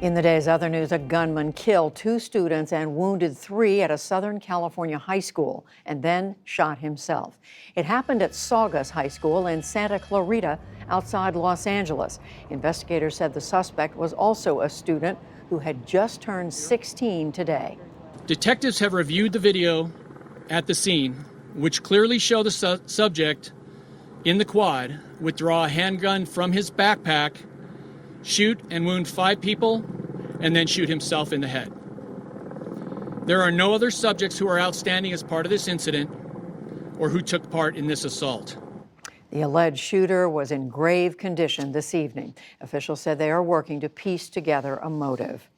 In the day's other news, a gunman killed 2 students and wounded 3 at a Southern California high school and then shot himself. It happened at Saugus High School in Santa Clarita outside Los Angeles. Investigators said the suspect was also a student who had just turned 16 today. Detectives have reviewed the video at the scene, which clearly show the subject in the quad withdraw a handgun from his backpack, shoot and wound 5 people, and then shoot himself in the head. There are no other subjects who are outstanding as part of this incident or who took part in this assault. The alleged shooter was in grave condition this evening. Officials said they are working to piece together a motive.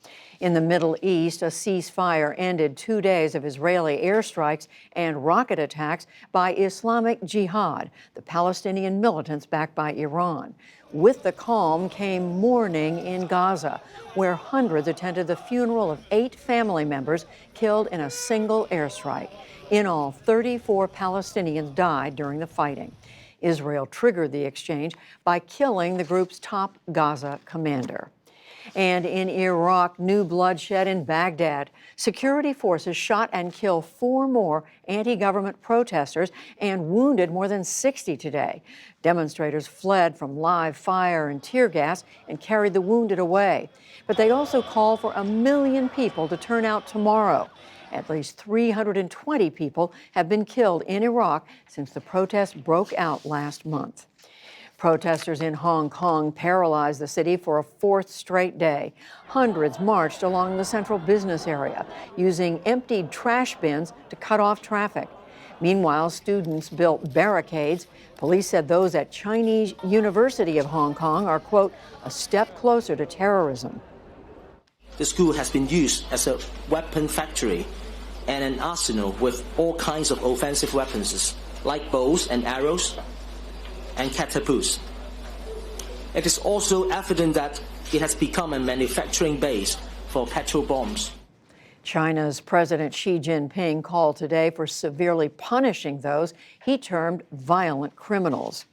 In the Middle East, a ceasefire ended 2 days of Israeli airstrikes and rocket attacks by Islamic Jihad, the Palestinian militants backed by Iran. With the calm came mourning in Gaza, where hundreds attended the funeral of 8 family members killed in a single airstrike. In all, 34 Palestinians died during the fighting. Israel triggered the exchange by killing the group's top Gaza commander. And in Iraq, new bloodshed in Baghdad. Security forces shot and killed 4 more anti-government protesters and wounded more than 60 today. Demonstrators fled from live fire and tear gas and carried the wounded away. But they also called for 1 million people to turn out tomorrow. At least 320 people have been killed in Iraq since the protests broke out last month. Protesters in Hong Kong paralyzed the city for a 4th straight day. Hundreds marched along the central business area, using emptied trash bins to cut off traffic. Meanwhile, students built barricades. Police said those at Chinese University of Hong Kong are, quote, a step closer to terrorism. The school has been used as a weapon factory and an arsenal with all kinds of offensive weapons, like bows and arrows and catapults. It is also evident that it has become a manufacturing base for petrol bombs. China's President Xi Jinping called today for severely punishing those he termed violent criminals.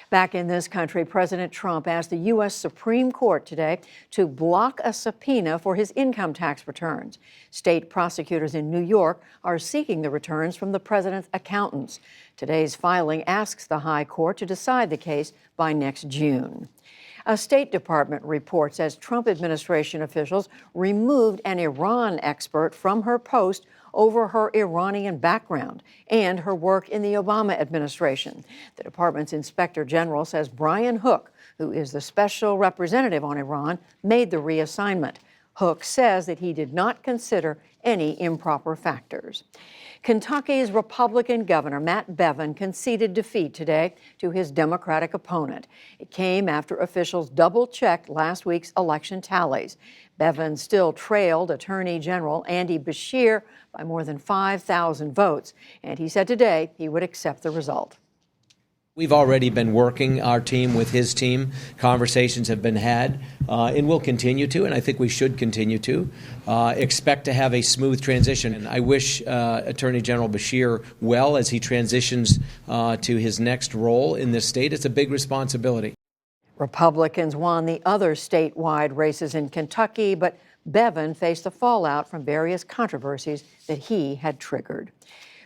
Back in this country, President Trump asked the U.S. Supreme Court today to block a subpoena for his income tax returns. State prosecutors in New York are seeking the returns from the president's accountants. Today's filing asks the High Court to decide the case by next June. A State Department report says Trump administration officials removed an Iran expert from her post over her Iranian background and her work in the Obama administration. The department's inspector general says Brian Hook, who is the special representative on Iran, made the reassignment. Hook says that he did not consider any improper factors. Kentucky's Republican Governor Matt Bevin conceded defeat today to his Democratic opponent. It came after officials double-checked last week's election tallies. Bevin still trailed Attorney General Andy Beshear by more than 5,000 votes, and he said today he would accept the result. We've already been working, our team with his team. Conversations have been had, and we'll continue to, and I think we should continue to, expect to have a smooth transition. And I wish Attorney General Beshear well as he transitions to his next role in this state. It's a big responsibility. Republicans won the other statewide races in Kentucky, but Bevin faced the fallout from various controversies that he had triggered.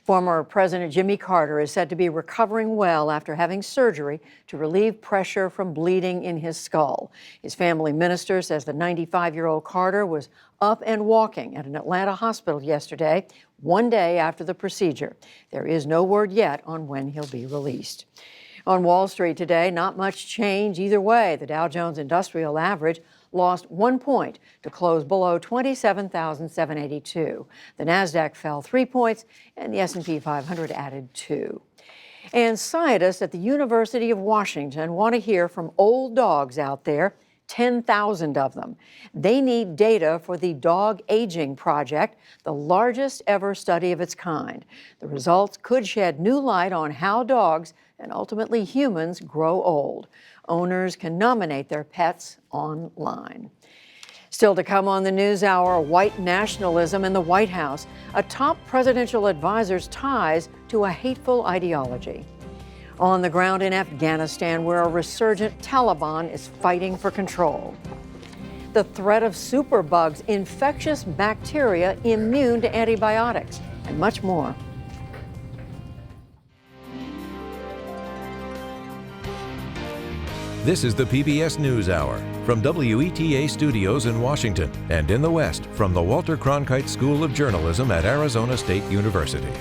Former President Jimmy Carter is said to be recovering well after having surgery to relieve pressure from bleeding in his skull. His family minister says the 95-year-old Carter was up and walking at an Atlanta hospital yesterday, 1 day after the procedure. There is no word yet on when he'll be released. On Wall Street today, not much change either way. The Dow Jones Industrial Average lost 1 point to close below 27,782. The Nasdaq fell 3 points, and the S&P 500 added 2. And scientists at the University of Washington want to hear from old dogs out there, 10,000 of them. They need data for the Dog Aging Project, the largest ever study of its kind. The results could shed new light on how dogs and ultimately humans grow old. Owners can nominate their pets online. Still to come on the NewsHour, white nationalism in the White House, a top presidential advisor's ties to a hateful ideology. On the ground in Afghanistan, where a resurgent Taliban is fighting for control. the threat of superbugs, infectious bacteria immune to antibiotics, and much more. This is the PBS NewsHour from WETA Studios in Washington and in the West from the Walter Cronkite School of Journalism at Arizona State University.